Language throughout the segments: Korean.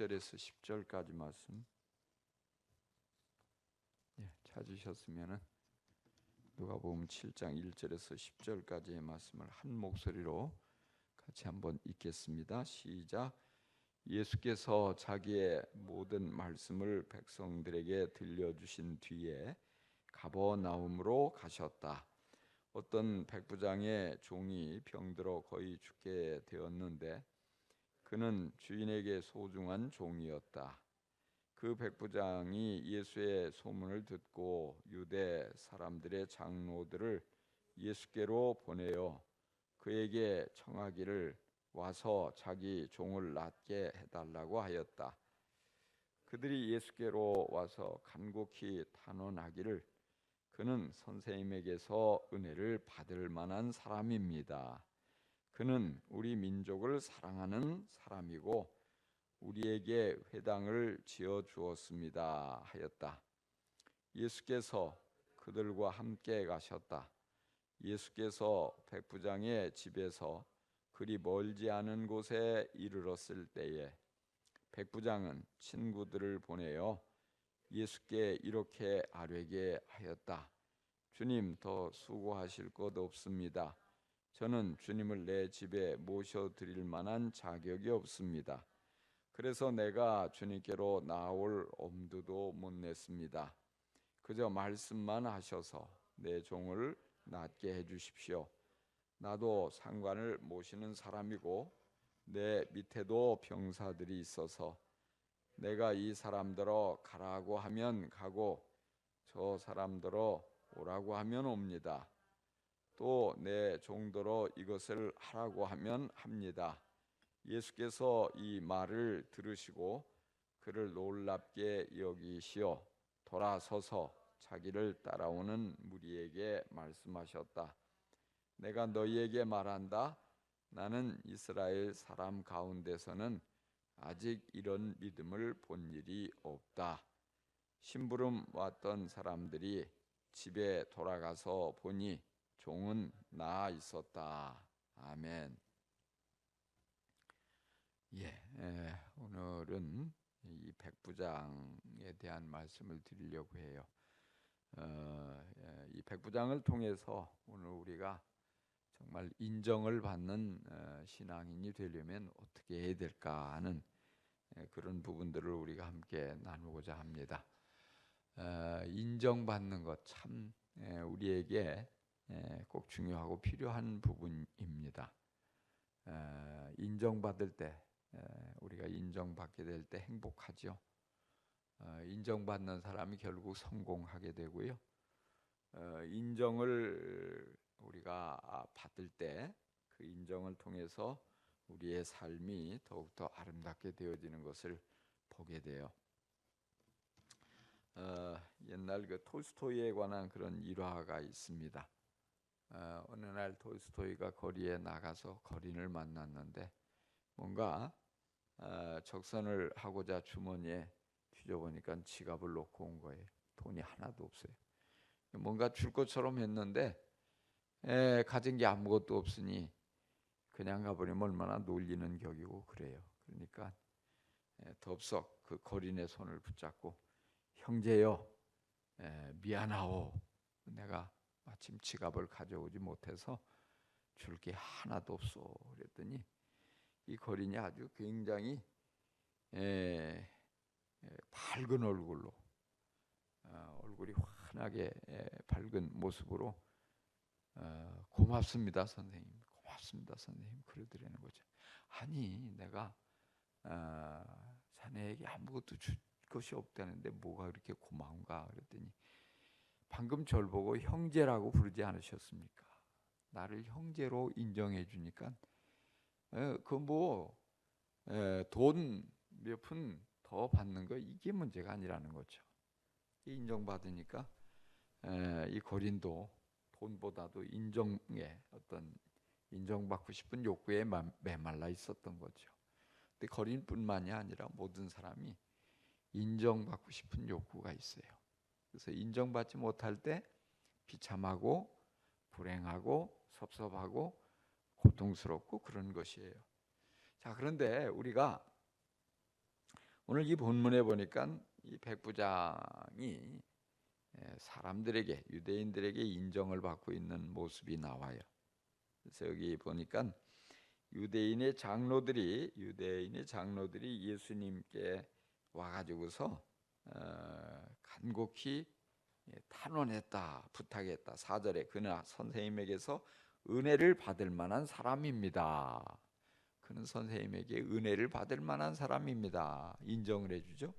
1절에서 10절까지 말씀 찾으셨으면은 누가복음 7장 1절에서 10절까지의 말씀을 한 목소리로 같이 한번 읽겠습니다. 시작. 예수께서 자기의 모든 말씀을 백성들에게 들려주신 뒤에 가버나움으로 가셨다. 어떤 백부장의 종이 병들어 거의 죽게 되었는데 그는 주인에게 소중한 종이었다. 그 백부장이 예수의 소문을 듣고 유대 사람들의 장로들을 예수께로 보내어 그에게 청하기를 와서 자기 종을 낫게 해달라고 하였다. 그들이 예수께로 와서 간곡히 탄원하기를 그는 선생님에게서 은혜를 받을 만한 사람입니다. 그는 우리 민족을 사랑하는 사람이고 우리에게 회당을 지어 주었습니다 하였다. 예수께서 그들과 함께 가셨다. 예수께서 백부장의 집에서 그리 멀지 않은 곳에 이르렀을 때에 백부장은 친구들을 보내어 예수께 이렇게 아뢰게 하였다. 주님, 더 수고하실 것 없습니다. 저는 주님을 내 집에 모셔드릴 만한 자격이 없습니다. 그래서 내가 주님께로 나올 엄두도 못 냈습니다. 그저 말씀만 하셔서 내 종을 낫게 해주십시오. 나도 상관을 모시는 사람이고 내 밑에도 병사들이 있어서 내가 이 사람들어 가라고 하면 가고 저 사람들어 오라고 하면 옵니다. 또 내 종들어 이것을 하라고 하면 합니다. 예수께서 이 말을 들으시고 그를 놀랍게 여기시어 돌아서서 자기를 따라오는 무리에게 말씀하셨다. 내가 너희에게 말한다. 나는 이스라엘 사람 가운데서는 아직 이런 믿음을 본 일이 없다. 심부름 왔던 사람들이 집에 돌아가서 보니 종은 나아 있었다. 아멘. 오늘은 이 백부장에 대한 말씀을 드리려고 해요. 이 백부장을 통해서 오늘 우리가 정말 인정을 받는 신앙인이 되려면 어떻게 해야 될까 하는 그런 부분들을 우리가 함께 나누고자 합니다. 인정받는 것 참 우리에게 꼭 중요하고 필요한 부분입니다. 인정받을 때 우리가 인정받게 될 때 행복하죠. 인정받는 사람이 결국 성공하게 되고요. 인정을 우리가 받을 때 그 인정을 통해서 우리의 삶이 더욱더 아름답게 되어지는 것을 보게 돼요. 옛날 그 톨스토이에 관한 그런 일화가 있습니다. 어느 날 톨스토이가 거리에 나가서 거린을 만났는데 뭔가 적선을 하고자 주머니에 뒤져보니까 지갑을 놓고 온 거예요. 돈이 하나도 없어요. 뭔가 줄 것처럼 했는데 가진 게 아무것도 없으니 그냥 가버리면 얼마나 놀리는 격이고 그래요. 그러니까 덥석 그 거린의 손을 붙잡고 형제여 미안하오. 내가 마침 지갑을 가져오지 못해서 줄 게 하나도 없어. 그랬더니 이 거린이 아주 굉장히 밝은 얼굴로 얼굴이 환하게 밝은 모습으로 고맙습니다 선생님, 고맙습니다 선생님 그러더라는 거죠. 아니 내가 자네에게 아무것도 줄 것이 없다는데 뭐가 그렇게 고마운가 그랬더니 방금 절 보고 형제라고 부르지 않으셨습니까? 나를 형제로 인정해 주니까 그 뭐 돈 몇 푼 더 받는 거 이게 문제가 아니라는 거죠. 인정받으니까 이 거린도 돈보다도 인정에 어떤 인정받고 싶은 욕구에 메말라 있었던 거죠. 근데 거린뿐만이 아니라 모든 사람이 인정받고 싶은 욕구가 있어요. 그래서 인정받지 못할 때 비참하고 불행하고 섭섭하고 고통스럽고 그런 것이에요. 자, 그런데 우리가 오늘 이 본문에 보니까 이 백부장이 사람들에게, 유대인들에게 인정을 받고 있는 모습이 나와요. 그래서 여기 보니까 유대인의 장로들이 예수님께 와가지고서 간곡히 탄원했다, 부탁했다. 4절에 그나 선생님에게서 은혜를 받을 만한 사람입니다. 그는 선생님에게 은혜를 받을 만한 사람입니다. 인정을 해주죠.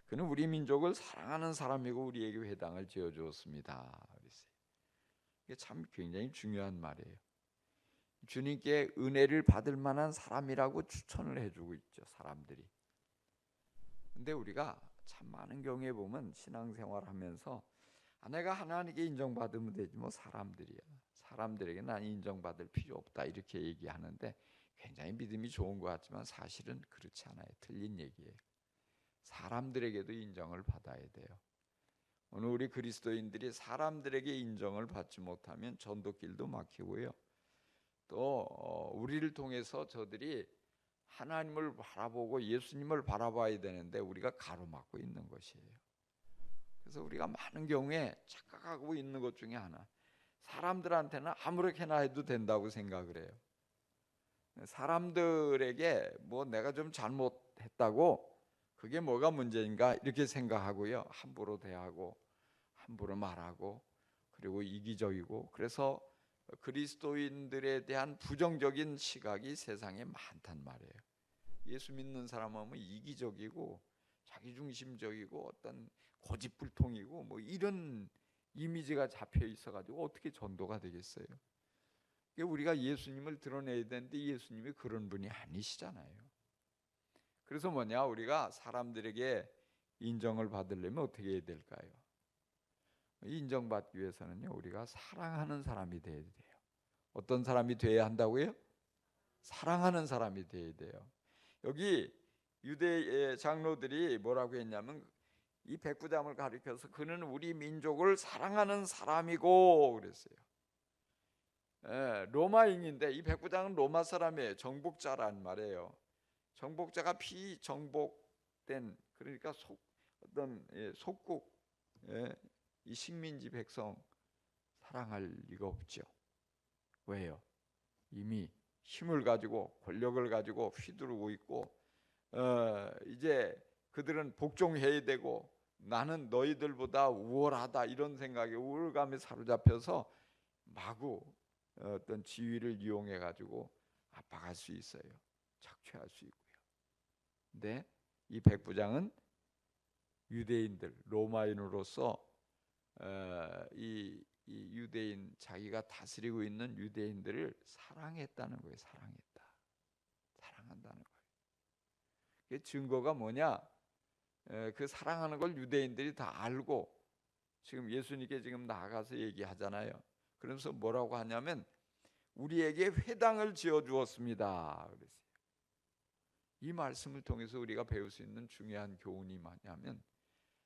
그는 우리 민족을 사랑하는 사람이고 우리에게 회당을 지어주었습니다. 그랬어요. 이게 참 굉장히 중요한 말이에요. 주님께 은혜를 받을 만한 사람이라고 추천을 해주고 있죠, 사람들이. 근데 우리가 참 많은 경우에 보면 신앙생활하면서 내가 하나님께 인정받으면 되지 뭐 사람들에게 난 인정받을 필요 없다 이렇게 얘기하는데 굉장히 믿음이 좋은 것 같지만 사실은 그렇지 않아요. 틀린 얘기예요. 사람들에게도 인정을 받아야 돼요. 오늘 우리 그리스도인들이 사람들에게 인정을 받지 못하면 전도길도 막히고요. 또 우리를 통해서 저들이 하나님을 바라보고 예수님을 바라봐야 되는데 우리가 가로막고 있는 것이에요. 그래서 우리가 많은 경우에 착각하고 있는 것 중에 하나, 사람들한테는 아무렇게나 해도 된다고 생각을 해요. 사람들에게 뭐 내가 좀 잘못했다고 그게 뭐가 문제인가 이렇게 생각하고요. 함부로 대하고 함부로 말하고 그리고 이기적이고, 그래서 그리스도인들에 대한 부정적인 시각이 세상에 많단 말이에요. 예수 믿는 사람은 이기적이고 자기중심적이고 어떤 고집불통이고 뭐 이런 이미지가 잡혀 있어가지고 어떻게 전도가 되겠어요? 우리가 예수님을 드러내야 되는데 예수님이 그런 분이 아니시잖아요. 그래서 우리가 사람들에게 인정을 받으려면 어떻게 해야 될까요? 인정받기 위해서는요, 우리가 사랑하는 사람이 돼야 돼요. 어떤 사람이 돼야 한다고요? 사랑하는 사람이 돼야 돼요. 여기 유대의 장로들이 뭐라고 했냐면 이 백부장을 가리켜서 그는 우리 민족을 사랑하는 사람이고 그랬어요. 로마인인데 이 백부장은 로마 사람이에요. 정복자란 말이에요. 정복자가 비정복된, 그러니까 속국, 이 식민지 백성 사랑할 리가 없죠. 왜요? 이미 힘을 가지고 권력을 가지고 휘두르고 있고 이제 그들은 복종해야 되고 나는 너희들보다 우월하다 이런 생각에 우월감에 사로잡혀서 마구 어떤 지위를 이용해 가지고 압박할 수 있어요. 착취할 수 있고요. 근데 이 백부장은 유대인들, 로마인으로서 이 유대인, 자기가 다스리고 있는 유대인들을 사랑했다는 거예요. 사랑한다는 거예요. 그 증거가 뭐냐? 그 사랑하는 걸 유대인들이 다 알고 지금 예수님께 지금 나아가서 얘기하잖아요. 그러면서 뭐라고 하냐면 우리에게 회당을 지어 주었습니다. 그랬어요. 이 말씀을 통해서 우리가 배울 수 있는 중요한 교훈이 뭐냐면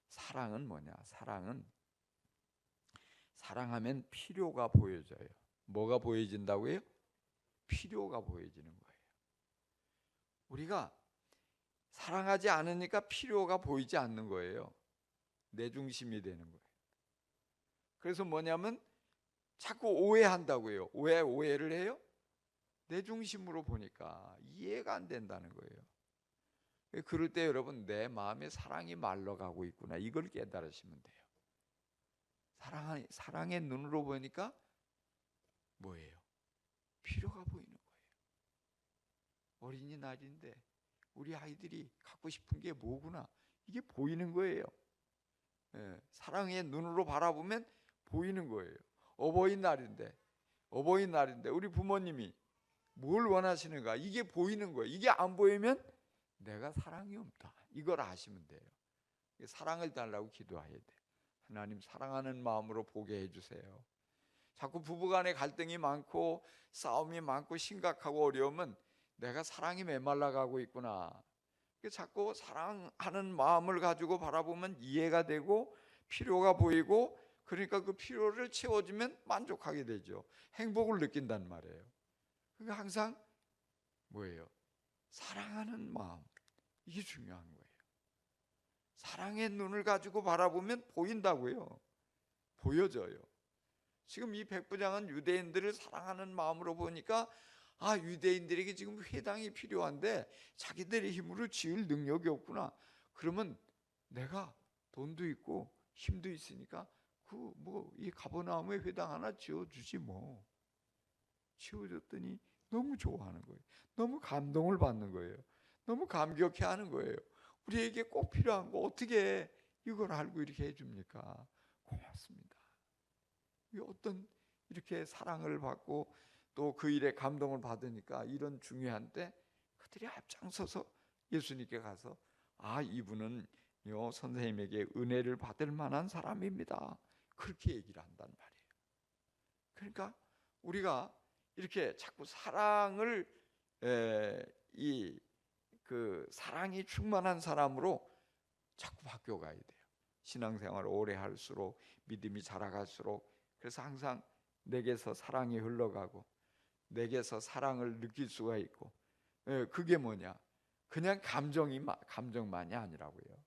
사랑은 뭐냐? 사랑하면 필요가 보여져요. 뭐가 보여진다고요? 필요가 보여지는 거예요. 우리가 사랑하지 않으니까 필요가 보이지 않는 거예요. 내 중심이 되는 거예요. 그래서 뭐냐면 자꾸 오해한다고요. 왜 오해를 해요? 내 중심으로 보니까 이해가 안 된다는 거예요. 그럴 때 여러분 내 마음에 사랑이 말러가고 있구나, 이걸 깨달으시면 돼요. 사랑의 눈으로 보니까 뭐예요? 필요가 보이는 거예요. 어린이날인데 우리 아이들이 갖고 싶은 게 뭐구나, 이게 보이는 거예요. 사랑의 눈으로 바라보면 보이는 거예요. 어버이날인데 우리 부모님이 뭘 원하시는가, 이게 보이는 거예요. 이게 안 보이면 내가 사랑이 없다, 이걸 아시면 돼요. 사랑을 달라고 기도해야 돼요. 하나님 사랑하는 마음으로 보게 해주세요. 자꾸 부부간에 갈등이 많고 싸움이 많고 심각하고 어려우면 내가 사랑이 메말라가고 있구나. 자꾸 사랑하는 마음을 가지고 바라보면 이해가 되고 필요가 보이고, 그러니까 그 필요를 채워주면 만족하게 되죠. 행복을 느낀단 말이에요. 그러니까 항상 뭐예요? 사랑하는 마음, 이게 중요한 거예요. 사랑의 눈을 가지고 바라보면 보인다고요. 보여져요. 지금 이 백부장은 유대인들을 사랑하는 마음으로 보니까 유대인들에게 지금 회당이 필요한데 자기들의 힘으로 지을 능력이 없구나. 그러면 내가 돈도 있고 힘도 있으니까 이 가버나움에 회당 하나 지어주지 뭐. 지어줬더니 너무 좋아하는 거예요. 너무 감동을 받는 거예요. 너무 감격해하는 거예요. 우리에게 꼭 필요한 거 어떻게 이걸 알고 이렇게 해줍니까? 고맙습니다. 어떤 이렇게 사랑을 받고 또 그 일에 감동을 받으니까 이런 중요한 때 그들이 앞장서서 예수님께 가서 이분은 선생님에게 은혜를 받을 만한 사람입니다. 그렇게 얘기를 한단 말이에요. 그러니까 우리가 이렇게 자꾸 사랑을 사랑이 충만한 사람으로 자꾸 바뀌어가야 돼요. 신앙생활을 오래 할수록 믿음이 자라갈수록 그래서 항상 내게서 사랑이 흘러가고 내게서 사랑을 느낄 수가 있고 그게 뭐냐? 그냥 감정만이 아니라고요.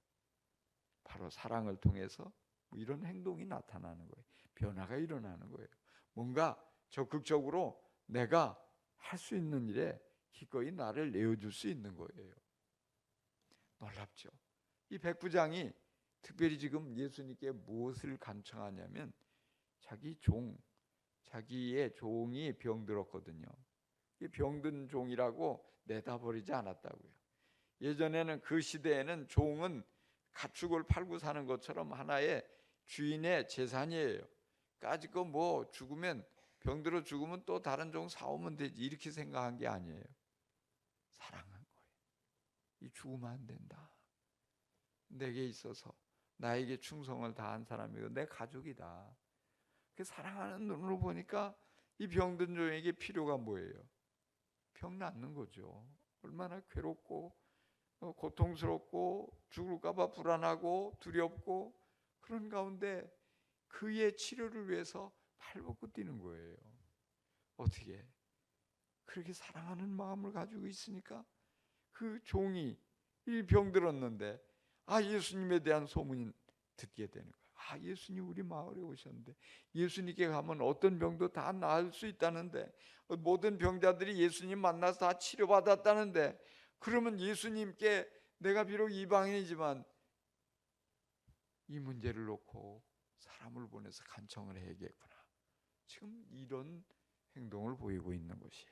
바로 사랑을 통해서 이런 행동이 나타나는 거예요. 변화가 일어나는 거예요. 뭔가 적극적으로 내가 할 수 있는 일에 기꺼이 나를 내어줄 수 있는 거예요. 놀랍죠. 이 백부장이 특별히 지금 예수님께 무엇을 간청하냐면 자기의 종이 병들었거든요. 이 병든 종이라고 내다버리지 않았다고요. 예전에는 그 시대에는 종은 가축을 팔고 사는 것처럼 하나의 주인의 재산이에요. 까짓거 죽으면 병들어 죽으면 또 다른 종 사오면 되지 이렇게 생각한 게 아니에요. 사랑한 거예요. 이 죽으면 안 된다. 내게 있어서 나에게 충성을 다한 사람이고 내 가족이다. 그 사랑하는 눈으로 보니까 이 병든 종에게 필요가 뭐예요? 병 낫는 거죠. 얼마나 괴롭고 고통스럽고 죽을까봐 불안하고 두렵고 그런 가운데 그의 치료를 위해서 발벗고 뛰는 거예요. 어떻게? 그렇게 사랑하는 마음을 가지고 있으니까 그 종이 이 병들었는데 예수님에 대한 소문이 듣게 되는 거예요. 예수님 우리 마을에 오셨는데 예수님께 가면 어떤 병도 다 나을 수 있다는데 모든 병자들이 예수님 만나서 다 치료받았다는데 그러면 예수님께 내가 비록 이방인이지만 이 문제를 놓고 사람을 보내서 간청을 해야겠구나. 지금 이런 행동을 보이고 있는 것이에요.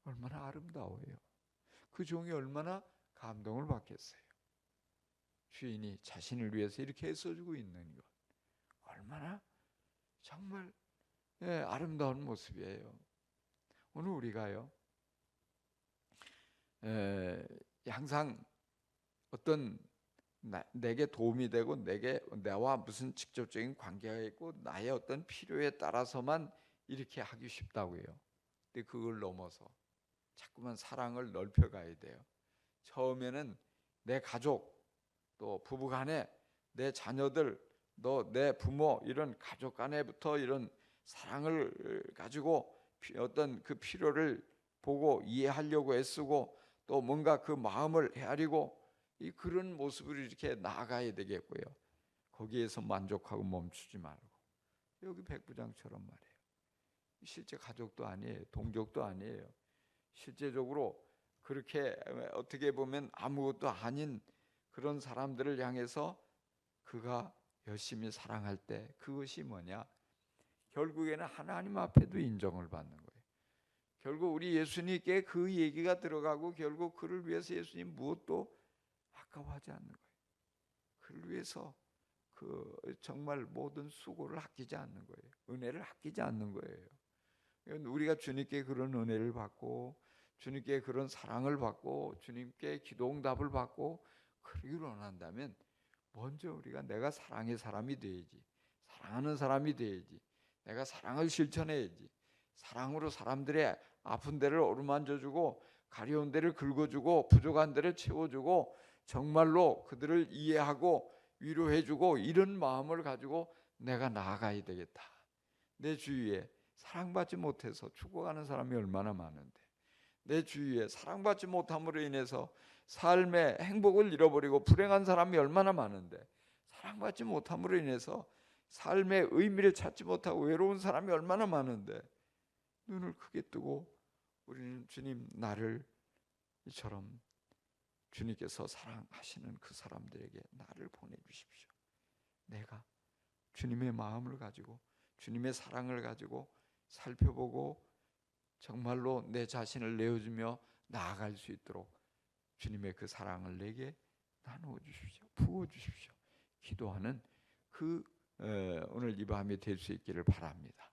얼마나 아름다워요. 그 종이 얼마나 감동을 받겠어요. 주인이 자신을 위해서 이렇게 애써주고 있는 것 얼마나 정말 아름다운 모습이에요. 오늘 우리가요 항상 어떤 내게 도움이 되고 내와 무슨 직접적인 관계가 있고 나의 어떤 필요에 따라서만 이렇게 하기 쉽다고요. 근데 그걸 넘어서 자꾸만 사랑을 넓혀가야 돼요. 처음에는 내 가족 또 부부간에 내 자녀들 또 내 부모 이런 가족 간에부터 이런 사랑을 가지고 어떤 그 필요를 보고 이해하려고 애쓰고 또 뭔가 그 마음을 헤아리고 그런 모습으로 이렇게 나아가야 되겠고요. 거기에서 만족하고 멈추지 말고 여기 백부장처럼 말이에요. 실제 가족도 아니에요. 동족도 아니에요. 실제적으로 그렇게 어떻게 보면 아무것도 아닌 그런 사람들을 향해서 그가 열심히 사랑할 때 그것이 뭐냐? 결국에는 하나님 앞에도 인정을 받는 거예요. 결국 우리 예수님께 그 얘기가 들어가고 결국 그를 위해서 예수님 무엇도 아까워하지 않는 거예요. 그를 위해서 정말 모든 수고를 아끼지 않는 거예요. 은혜를 아끼지 않는 거예요. 우리가 주님께 그런 은혜를 받고 주님께 그런 사랑을 받고 주님께 기도응답을 받고 그러기를 원한다면 먼저 우리가 내가 사랑의 사람이 돼야지. 사랑하는 사람이 돼야지. 내가 사랑을 실천해야지. 사랑으로 사람들의 아픈 데를 어루만져주고 가려운 데를 긁어주고 부족한 데를 채워주고 정말로 그들을 이해하고 위로해주고 이런 마음을 가지고 내가 나아가야 되겠다. 내 주위에 사랑받지 못해서 죽어가는 사람이 얼마나 많은데 내 주위에 사랑받지 못함으로 인해서 삶의 행복을 잃어버리고 불행한 사람이 얼마나 많은데, 사랑받지 못함으로 인해서 삶의 의미를 찾지 못하고 외로운 사람이 얼마나 많은데, 눈을 크게 뜨고 우리는 주님, 나를 이처럼 주님께서 사랑하시는 그 사람들에게 나를 보내주십시오. 내가 주님의 마음을 가지고 주님의 사랑을 가지고 살펴보고 정말로 내 자신을 내어주며 나아갈 수 있도록 주님의 그 사랑을 내게 나누어 주십시오. 부어 주십시오. 기도하는 그 오늘 이 밤이 될 수 있기를 바랍니다.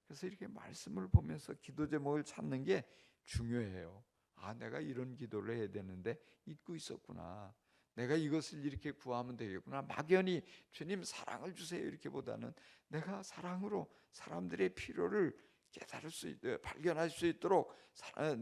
그래서 이렇게 말씀을 보면서 기도 제목을 찾는 게 중요해요. 아, 내가 이런 기도를 해야 되는데 잊고 있었구나. 내가 이것을 이렇게 구하면 되겠구나. 막연히 주님 사랑을 주세요 이렇게보다는 내가 사랑으로 사람들의 필요를 발견할 수 있도록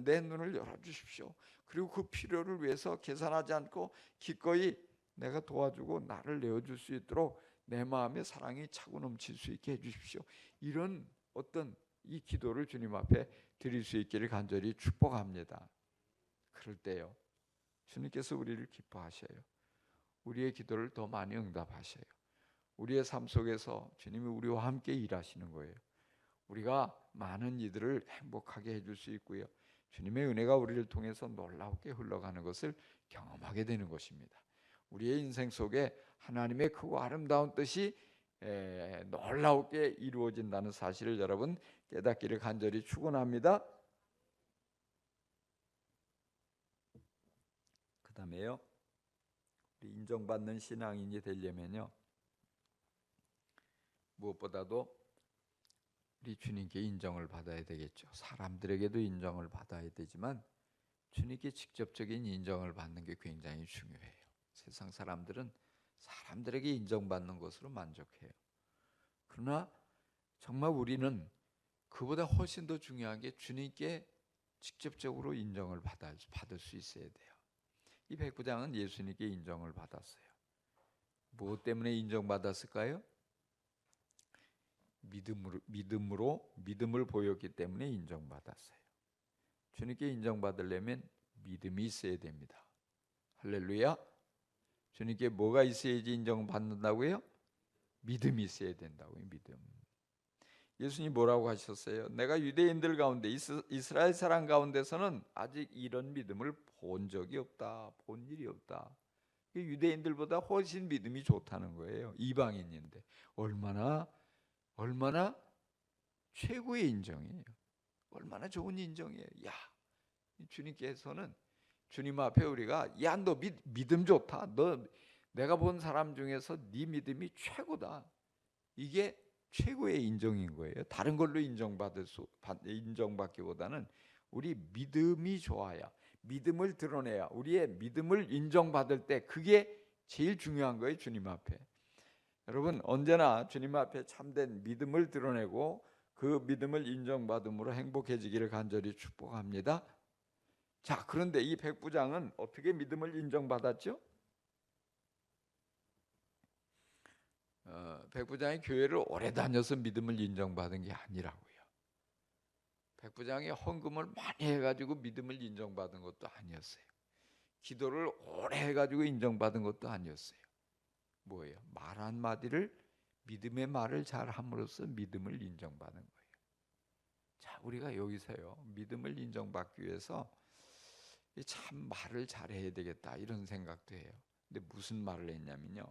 내 눈을 열어주십시오. 그리고 그 필요를 위해서 계산하지 않고 기꺼이 내가 도와주고 나를 내어줄 수 있도록 내 마음에 사랑이 차고 넘칠 수 있게 해주십시오. 이런 어떤 이 기도를 주님 앞에 드릴 수 있기를 간절히 축복합니다. 그럴 때요, 주님께서 우리를 기뻐하셔요. 우리의 기도를 더 많이 응답하셔요. 우리의 삶 속에서 주님이 우리와 함께 일하시는 거예요. 우리가 많은 이들을 행복하게 해줄 수 있고요, 주님의 은혜가 우리를 통해서 놀랍게 흘러가는 것을 경험하게 되는 것입니다. 우리의 인생 속에 하나님의 크고 아름다운 뜻이 놀랍게 이루어진다는 사실을 여러분 깨닫기를 간절히 축원합니다. 그 다음에요, 우리 인정받는 신앙인이 되려면요, 무엇보다도 우리 주님께 인정을 받아야 되겠죠. 사람들에게도 인정을 받아야 되지만 주님께 직접적인 인정을 받는 게 굉장히 중요해요. 세상 사람들은 사람들에게 인정받는 것으로 만족해요. 그러나 정말 우리는 그보다 훨씬 더 중요한 게 주님께 직접적으로 인정을 받을 수 있어야 돼요. 이 백부장은 예수님께 인정을 받았어요. 무엇 때문에 인정받았을까요? 믿음을 보였기 때문에 인정받았어요. 주님께 인정받으려면 믿음이 있어야 됩니다. 할렐루야. 주님께 뭐가 있어야지 인정받는다고요? 믿음이 있어야 된다고요. 믿음. 예수님 뭐라고 하셨어요? 내가 유대인들 가운데 이스라엘 사람 가운데서는 아직 이런 믿음을 본 적이 없다. 본 일이 없다. 유대인들보다 훨씬 믿음이 좋다는 거예요. 이방인인데 얼마나 최고의 인정이에요. 얼마나 좋은 인정이에요. 야, 주님께서는 주님 앞에 우리가 야, 너 믿음 좋다. 너 내가 본 사람 중에서 네 믿음이 최고다. 이게 최고의 인정인 거예요. 다른 걸로 인정받기보다는 우리 믿음이 좋아야, 믿음을 드러내야, 우리의 믿음을 인정받을 때 그게 제일 중요한 거예요. 주님 앞에. 여러분, 언제나 주님 앞에 참된 믿음을 드러내고 그 믿음을 인정받음으로 행복해지기를 간절히 축복합니다. 자, 그런데 이 백부장은 어떻게 믿음을 인정받았죠? 백부장이 교회를 오래 다녀서 믿음을 인정받은 게 아니라고요. 백부장이 헌금을 많이 해가지고 믿음을 인정받은 것도 아니었어요. 기도를 오래 해가지고 인정받은 것도 아니었어요. 뭐예요? 말 한마디를, 믿음의 말을 잘 함으로써 믿음을 인정받는 거예요. 자, 우리가 여기서요, 믿음을 인정받기 위해서 참 말을 잘해야 되겠다 이런 생각도 해요. 근데 무슨 말을 했냐면요,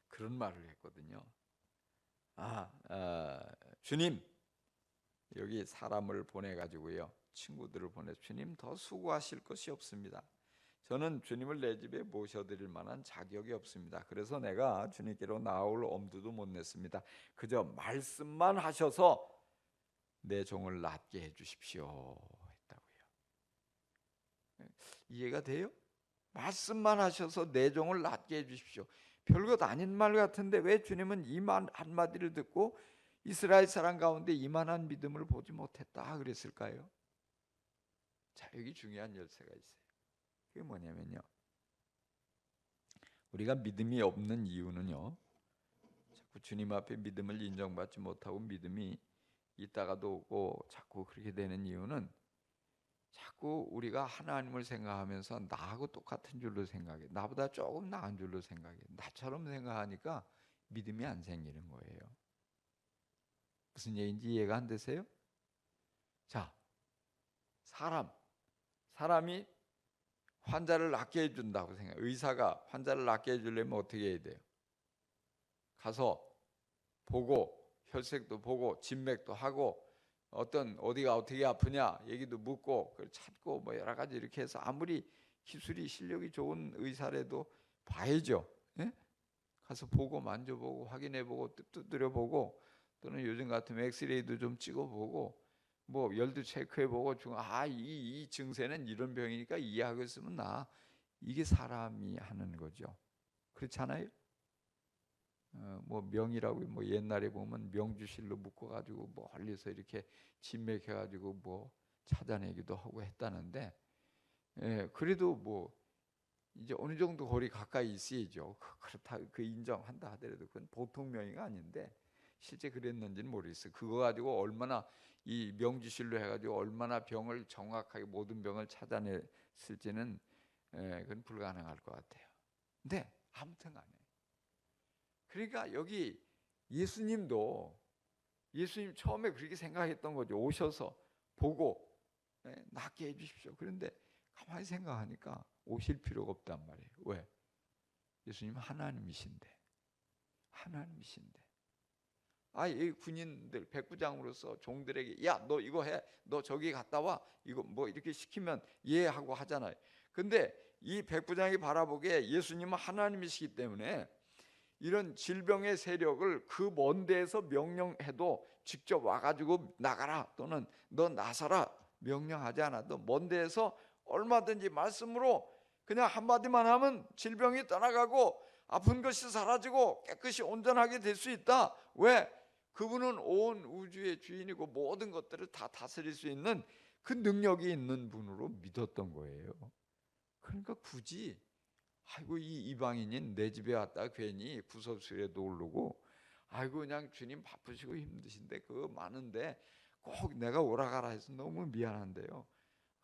그런 말을 했거든요. 주님, 여기 사람을 보내가지고요, 친구들을 보내서 주님 더 수고하실 것이 없습니다. 저는 주님을 내 집에 모셔드릴 만한 자격이 없습니다. 그래서 내가 주님께로 나올 엄두도 못 냈습니다. 그저 말씀만 하셔서 내 종을 낫게 해주십시오 했다고요. 이해가 돼요? 말씀만 하셔서 내 종을 낫게 해주십시오. 별것 아닌 말 같은데 왜 주님은 이 말 한마디를 듣고 이스라엘 사람 가운데 이만한 믿음을 보지 못했다 그랬을까요? 자, 여기 중요한 열쇠가 있어요. 그게 뭐냐면요, 우리가 믿음이 없는 이유는요, 자꾸 주님 앞에 믿음을 인정받지 못하고 믿음이 있다가도 오고 자꾸 그렇게 되는 이유는, 자꾸 우리가 하나님을 생각하면서 나하고 똑같은 줄로 생각해. 나보다 조금 나은 줄로 생각해. 나처럼 생각하니까 믿음이 안 생기는 거예요. 무슨 얘기인지 이해가 안 되세요? 자, 사람이 환자를 낫게 해준다고 생각해요. 의사가 환자를 낫게 해주려면 어떻게 해야 돼요? 가서 보고 혈색도 보고 진맥도 하고 어디가 어떻게 아프냐 얘기도 묻고 그걸 찾고 뭐 여러 가지 이렇게 해서 아무리 기술이 실력이 좋은 의사라도 봐야죠. 예? 가서 보고 만져보고 확인해보고 두드려보고 또는 요즘 같으면 엑스레이도 좀 찍어보고 뭐 열도 체크해보고 이 증세는 이런 병이니까 이해하고 있으면 이게 사람이 하는 거죠. 그렇잖아요? 뭐 명이라고 뭐 옛날에 보면 명주실로 묶어가지고 멀리서 이렇게 진맥해가지고 뭐 찾아내기도 하고 했다는데, 그래도 뭐 이제 어느 정도 거리 가까이 있어야죠. 그렇다 그 인정한다 하더라도 그건 보통 명의가 아닌데 실제 그랬는지는 모르겠어요. 그거 가지고 얼마나 이 명주실로 해가지고 얼마나 병을 정확하게 모든 병을 찾아냈을지는 그건 불가능할 것 같아요. 근데 아무튼 간에 그러니까 여기 예수님 처음에 그렇게 생각했던 거죠. 오셔서 보고 낫게 해주십시오. 그런데 가만히 생각하니까 오실 필요가 없단 말이에요. 왜? 예수님 하나님이신데 이 군인들 백부장으로서 종들에게 야 너 이거 해, 너 저기 갔다 와, 이거 뭐 이렇게 시키면 예 하고 하잖아요. 근데 이 백부장이 바라보기에 예수님은 하나님이시기 때문에 이런 질병의 세력을 그 먼 데에서 명령해도 직접 와가지고 나가라 또는 너 나서라 명령하지 않아도 먼 데에서 얼마든지 말씀으로 그냥 한마디만 하면 질병이 떠나가고 아픈 것이 사라지고 깨끗이 온전하게 될 수 있다. 왜? 그분은 온 우주의 주인이고 모든 것들을 다 다스릴 수 있는 그 능력이 있는 분으로 믿었던 거예요. 그러니까 굳이 아이고 이 이방인인 내 집에 왔다 괜히 구설수에도 오르고 아이고 그냥 주님 바쁘시고 힘드신데 그거 많은데 꼭 내가 오라가라 해서 너무 미안한데요.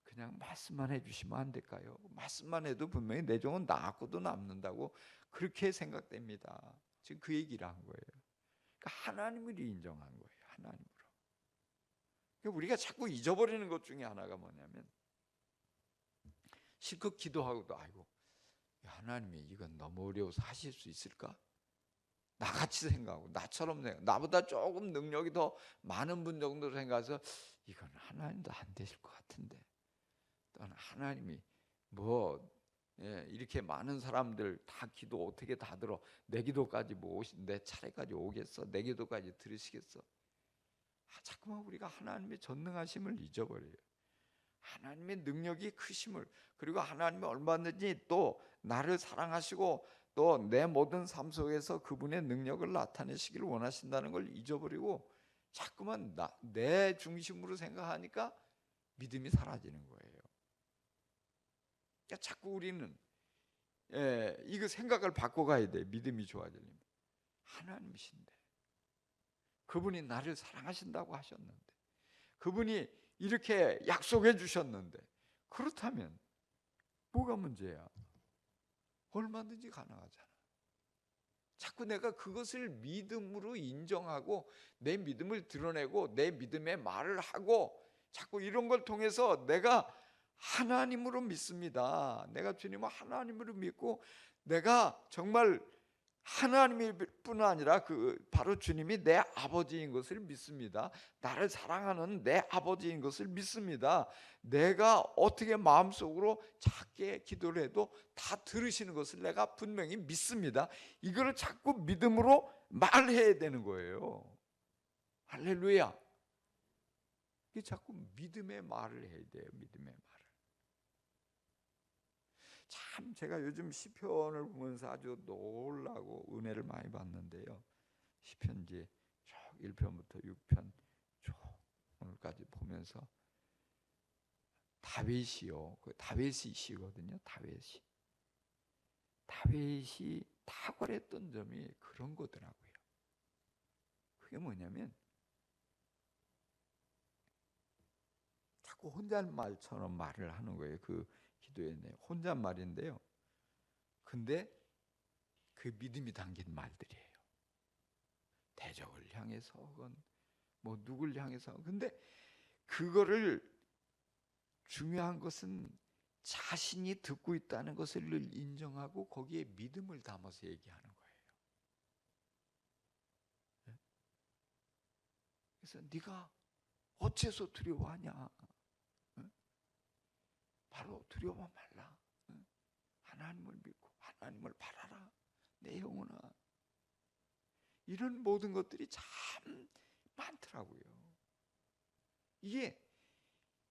그냥 말씀만 해주시면 안 될까요? 말씀만 해도 분명히 내 종은 나았고도 남는다고 그렇게 생각됩니다. 지금 그 얘기를 한 거예요. 그러니까 하나님을 인정한 거예요. 하나님으로. 그러니까 우리가 자꾸 잊어버리는 것 중에 하나가 뭐냐면 실컷 기도하고도 아이고 하나님이 이건 너무 어려워서 하실 수 있을까? 나같이 생각하고 나처럼 나보다 조금 능력이 더 많은 분 정도로 생각해서 이건 하나님도 안 되실 것 같은데 또는 하나님이 이렇게 많은 사람들 다 기도 어떻게 다 들어 내 기도까지 내 차례까지 오겠어? 내 기도까지 들으시겠어? 자꾸만 우리가 하나님의 전능하심을 잊어버려요. 하나님의 능력이 크심을, 그리고 하나님이 얼마든지 또 나를 사랑하시고 또 내 모든 삶 속에서 그분의 능력을 나타내시기를 원하신다는 걸 잊어버리고 자꾸만 내 중심으로 생각하니까 믿음이 사라지는 거예요. 그러니까 자꾸 우리는 이거 생각을 바꿔가야 돼. 믿음이 좋아지려면 하나님이신데 그분이 나를 사랑하신다고 하셨는데 그분이 이렇게 약속해 주셨는데 그렇다면 뭐가 문제야? 얼마든지 가능하잖아. 자꾸 내가 그것을 믿음으로 인정하고 내 믿음을 드러내고 내 믿음의 말을 하고 자꾸 이런 걸 통해서 내가 하나님으로 믿습니다. 내가 주님을 하나님으로 믿고 내가 정말 하나님일 뿐 아니라 바로 주님이 내 아버지인 것을 믿습니다. 나를 사랑하는 내 아버지인 것을 믿습니다. 내가 어떻게 마음속으로 작게 기도를 해도 다 들으시는 것을 내가 분명히 믿습니다. 이거를 자꾸 믿음으로 말해야 되는 거예요. 할렐루야. 이게 자꾸 믿음의 말을 해야 돼요. 믿음의 말을. 참 제가 요즘 시편을 보면서 아주 놀라고 은혜를 많이 받는데요. 시편지 쭉 1편부터 6편 쭉 오늘까지 보면서 다윗이요. 그 다윗이 시거든요. 다윗이 탁월했던 점이 그런 거더라고요. 그게 뭐냐면 자꾸 자꾸 혼잣말처럼 말을 하는 거예요. 그 기도의 내용 혼잣말인데요. 근데 그 믿음이 담긴 말들이에요. 대적을 향해서건 뭐 누굴 향해서. 근데 그거를 중요한 것은 자신이 듣고 있다는 것을 인정하고 거기에 믿음을 담아서 얘기하는 거예요. 그래서 네가 어째서 두려워하냐? 바로 두려워 말라. 하나님을 믿고 하나님을 바라라. 내 영혼아. 이런 모든 것들이 참 많더라고요. 이게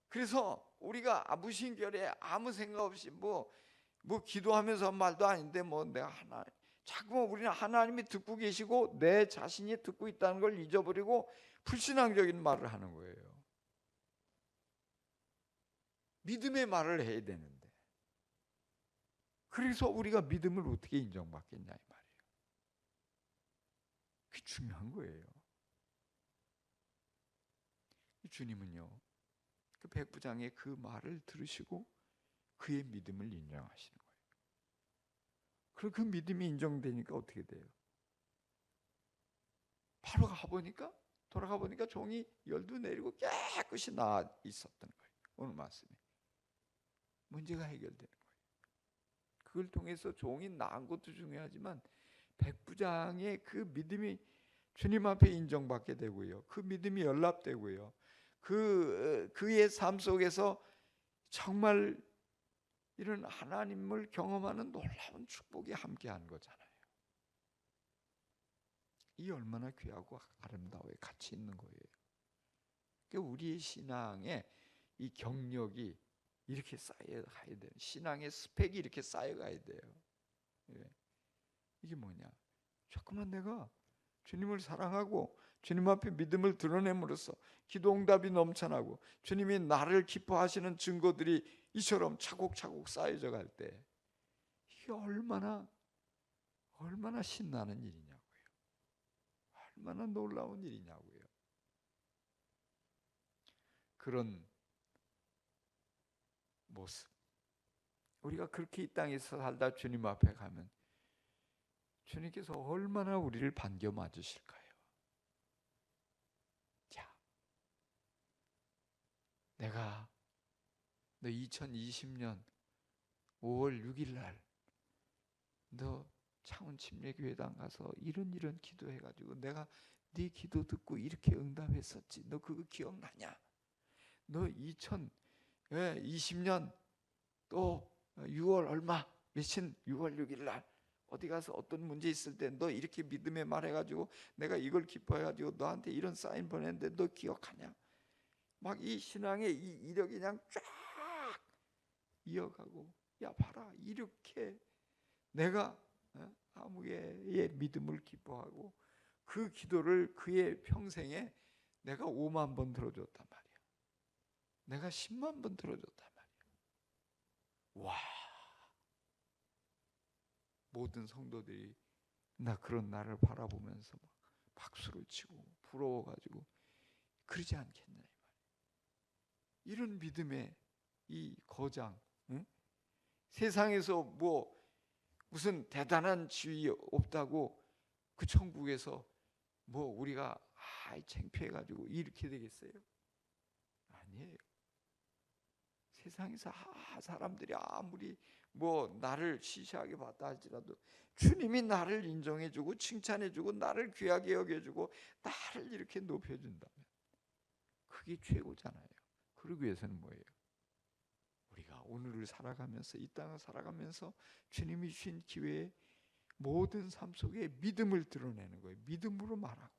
그래서 우리가 무신결에 아무 생각 없이 뭐 기도하면서 한 말도 아닌데 내가 자꾸 우리는 하나님이 듣고 계시고 내 자신이 듣고 있다는 걸 잊어버리고 불신앙적인 말을 하는 거예요. 믿음의 말을 해야 되는데. 그래서 우리가 믿음을 어떻게 인정받겠냐 이 말이에요. 그게 중요한 거예요. 주님은요, 그 백부장의 그 말을 들으시고 그의 믿음을 인정하시는 거예요. 그리고 그 믿음이 인정되니까 어떻게 돼요? 바로 돌아가 보니까 종이 열도 내리고 깨끗이 나아 있었던 거예요. 오늘 말씀에 문제가 해결되는 거예요. 그걸 통해서 종이 나은 것도 중요하지만 백부장의 그 믿음이 주님 앞에 인정받게 되고요. 그 믿음이 연락되고요. 그의 삶 속에서 정말 이런 하나님을 경험하는 놀라운 축복이 함께한 거잖아요. 이 얼마나 귀하고 아름다워요. 가치 있는 거예요. 그러니까 우리의 신앙의 이 경력이 이렇게 쌓여가야 돼요. 신앙의 스펙이 이렇게 쌓여가야 돼요. 예. 이게 뭐냐? 자꾸만 내가 주님을 사랑하고 주님 앞에 믿음을 드러냄으로써 기도응답이 넘쳐나고 주님이 나를 기뻐하시는 증거들이 이처럼 차곡차곡 쌓여져 갈 때 이게 얼마나 신나는 일이냐고요. 얼마나 놀라운 일이냐고요. 그런 모습. 우리가 그렇게 이 땅에서 살다 주님 앞에 가면 주님께서 얼마나 우리를 반겨 맞으실까요? 자, 내가 너 2020년 5월 6일 날 너 창원 침례교회당 가서 이런 기도해가지고 내가 네 기도 듣고 이렇게 응답했었지. 너 그거 기억나냐? 너 2020년 또 6월 얼마 며칠 6월 6일 날 어디 가서 어떤 문제 있을 때 너 이렇게 믿음의 말 해가지고 내가 이걸 기뻐해가지고 너한테 이런 사인 보냈는데 너 기억하냐? 막 이 신앙의 이 이력이 그냥 쫙 이어가고 야 봐라 이렇게 내가 아무개의 믿음을 기뻐하고 그 기도를 그의 평생에 내가 5만 번 들어줬단 말이야. 내가 10만 번 들어줬단 말이야. 와, 모든 성도들이 그런 나를 바라보면서 막 박수를 치고 부러워가지고 그러지 않겠냐 이 말이야. 이런 믿음의 이 거장, 응? 세상에서 무슨 대단한 지위 없다고 그 천국에서 우리가 창피해가지고 이렇게 되겠어요? 아니에요. 세상에서 사람들이 아무리 나를 시시하게 봤다 할지라도 주님이 나를 인정해주고 칭찬해주고 나를 귀하게 여겨주고 나를 이렇게 높여준다면 그게 최고잖아요. 그러기 위해서는 뭐예요? 우리가 오늘을 살아가면서 이 땅을 살아가면서 주님이 주신 기회에 모든 삶 속에 믿음을 드러내는 거예요. 믿음으로 말하고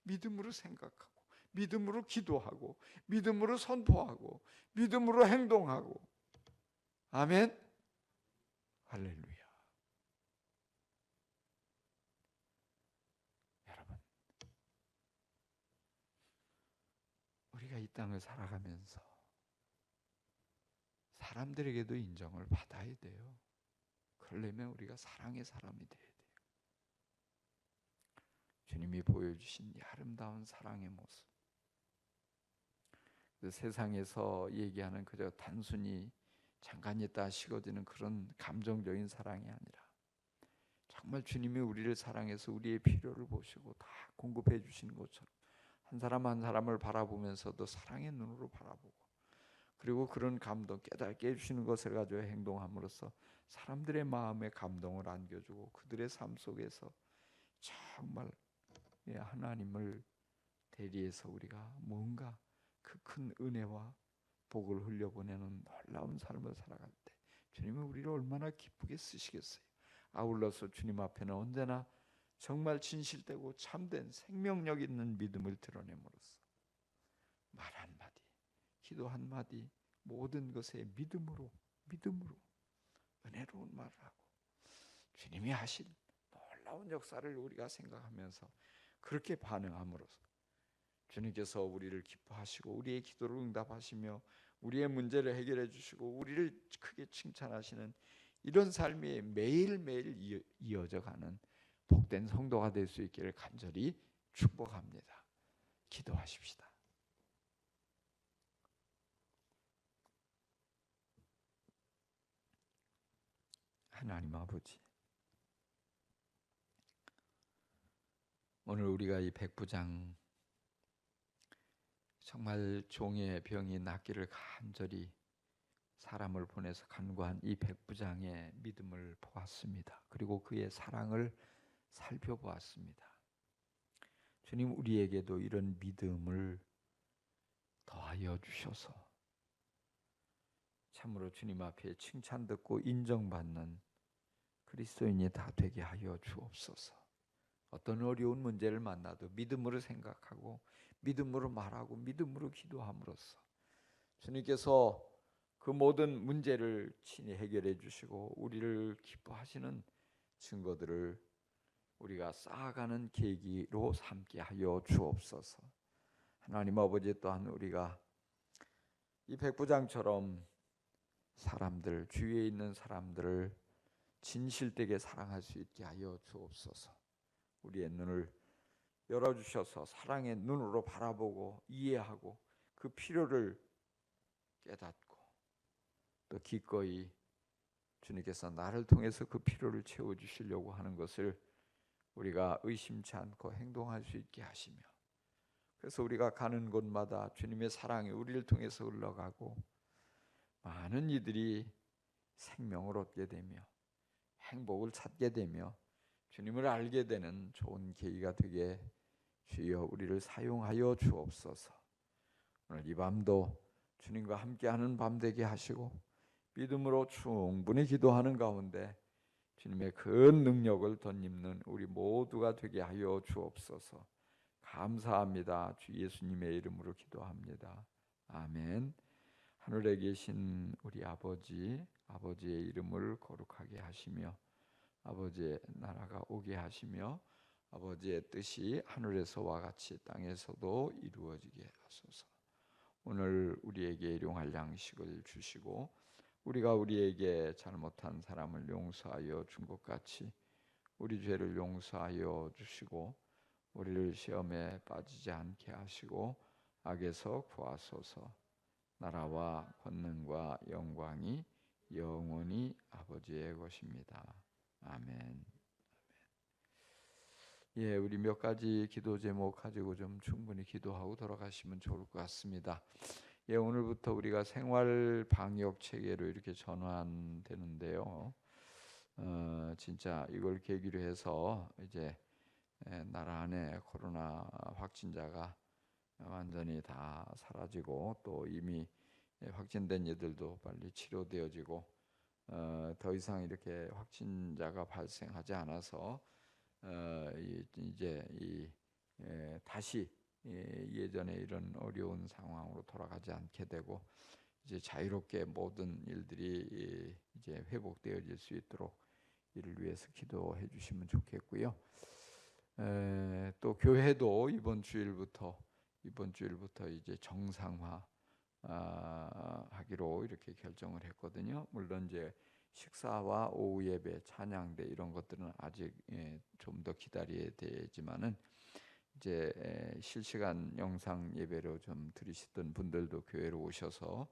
믿음으로 생각하고 믿음으로 기도하고 믿음으로 선포하고 믿음으로 행동하고. 아멘. 할렐루야. 여러분, 우리가 이 땅을 살아가면서 사람들에게도 인정을 받아야 돼요. 그러려면 우리가 사랑의 사람이 돼야 돼요. 주님이 보여주신 이 아름다운 사랑의 모습, 세상에서 얘기하는 그저 단순히 잠깐 있다 식어지는 그런 감정적인 사랑이 아니라 정말 주님이 우리를 사랑해서 우리의 필요를 보시고 다 공급해 주시는 것처럼 한 사람 한 사람을 바라보면서도 사랑의 눈으로 바라보고, 그리고 그런 감동 깨닫게 해주시는 것을 가지고 행동함으로써 사람들의 마음에 감동을 안겨주고 그들의 삶 속에서 정말 하나님을 대리해서 우리가 뭔가 그 큰 은혜와 복을 흘려보내는 놀라운 삶을 살아갈 때 주님은 우리를 얼마나 기쁘게 쓰시겠어요. 아울러서 주님 앞에는 언제나 정말 진실되고 참된 생명력 있는 믿음을 드러냄으로써 말 한마디, 기도 한마디, 모든 것에 믿음으로 은혜로운 말을 하고 주님이 하신 놀라운 역사를 우리가 생각하면서 그렇게 반응함으로써 주님께서 우리를 기뻐하시고 우리의 기도를 응답하시며 우리의 문제를 해결해 주시고 우리를 크게 칭찬하시는 이런 삶이 매일매일 이어져 가는 복된 성도가 될 수 있기를 간절히 축복합니다. 기도하십시다. 하나님 아버지, 오늘 우리가 이 백부장 정말 종의 병이 낫기를 간절히 사람을 보내서 간구한 이 백부장의 믿음을 보았습니다. 그리고 그의 사랑을 살펴보았습니다. 주님, 우리에게도 이런 믿음을 더하여 주셔서 참으로 주님 앞에 칭찬 듣고 인정받는 그리스도인이 다 되게 하여 주옵소서. 어떤 어려운 문제를 만나도 믿음으로 생각하고 믿음으로 말하고 믿음으로 기도함으로써 주님께서 그 모든 문제를 친히 해결해 주시고 우리를 기뻐하시는 증거들을 우리가 쌓아가는 계기로 삼게 하여 주옵소서. 하나님 아버지, 또한 우리가 이 백부장처럼 사람들, 주위에 있는 사람들을 진실되게 사랑할 수 있게 하여 주옵소서. 우리의 눈을 열어주셔서 사랑의 눈으로 바라보고 이해하고 그 필요를 깨닫고 또 기꺼이 주님께서 나를 통해서 그 필요를 채워주시려고 하는 것을 우리가 의심치 않고 행동할 수 있게 하시며, 그래서 우리가 가는 곳마다 주님의 사랑이 우리를 통해서 흘러가고 많은 이들이 생명을 얻게 되며 행복을 찾게 되며 주님을 알게 되는 좋은 계기가 되게 주여 우리를 사용하여 주옵소서. 오늘 이 밤도 주님과 함께하는 밤 되게 하시고 믿음으로 충분히 기도하는 가운데 주님의 큰 능력을 덧입는 우리 모두가 되게 하여 주옵소서. 감사합니다. 주 예수님의 이름으로 기도합니다. 아멘. 하늘에 계신 우리 아버지, 아버지의 이름을 거룩하게 하시며 아버지의 나라가 오게 하시며 아버지의 뜻이 하늘에서와 같이 땅에서도 이루어지게 하소서. 오늘 우리에게 일용할 양식을 주시고 우리가 우리에게 잘못한 사람을 용서하여 준 것 같이 우리 죄를 용서하여 주시고 우리를 시험에 빠지지 않게 하시고 악에서 구하소서. 나라와 권능과 영광이 영원히 아버지의 것입니다. 아멘. 예, 우리 몇 가지 기도 제목 가지고 좀 충분히 기도하고 돌아가시면 좋을 것 같습니다. 예, 오늘부터 우리가 생활 방역 체계로 이렇게 전환되는데요. 진짜 이걸 계기로 해서 이제 나라 안에 코로나 확진자가 완전히 다 사라지고 또 이미 확진된 이들도 빨리 치료되어지고 더 이상 이렇게 확진자가 발생하지 않아서 이제 다시 예전에 이런 어려운 상황으로 돌아가지 않게 되고 이제 자유롭게 모든 일들이 이제 회복되어질 수 있도록 이를 위해서 기도해 주시면 좋겠고요. 또 교회도 이번 주일부터 이제 정상화 하기로 이렇게 결정을 했거든요. 물론 이제 식사와 오후 예배, 찬양대 이런 것들은 아직 좀 더 기다려야 되지만은 이제 실시간 영상 예배로 좀 드리시던 분들도 교회로 오셔서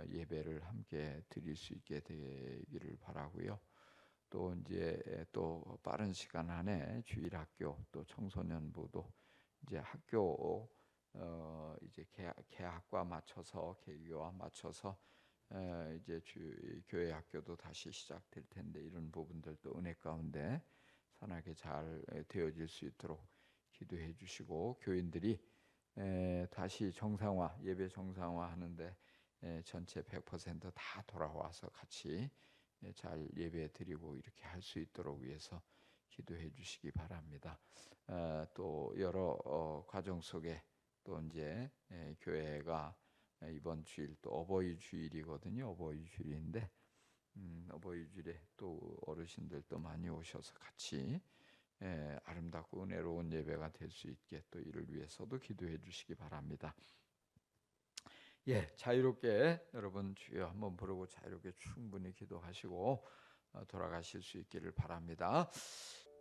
예배를 함께 드릴 수 있게 되기를 바라고요. 또 이제 또 빠른 시간 안에 주일학교 또 청소년부도 이제 학교 이제 개학과 맞춰서 개교와 맞춰서 이제 교회 학교도 다시 시작될 텐데 이런 부분들도 은혜 가운데 선하게 잘 되어질 수 있도록 기도해 주시고 교인들이 다시 정상화 예배 정상화 하는데 전체 100%다 돌아와서 같이 잘 예배 드리고 이렇게 할 수 있도록 위해서 기도해 주시기 바랍니다. 또 여러 과정 속에 또 이제 교회가 이번 주일 또 어버이 주일이거든요. 어버이 주일인데 어버이 주일에 또 어르신들도 많이 오셔서 같이 아름답고 은혜로운 예배가 될 수 있게 또 이를 위해서도 기도해 주시기 바랍니다. 예, 자유롭게 여러분 주여 한번 부르고 자유롭게 충분히 기도하시고 돌아가실 수 있기를 바랍니다.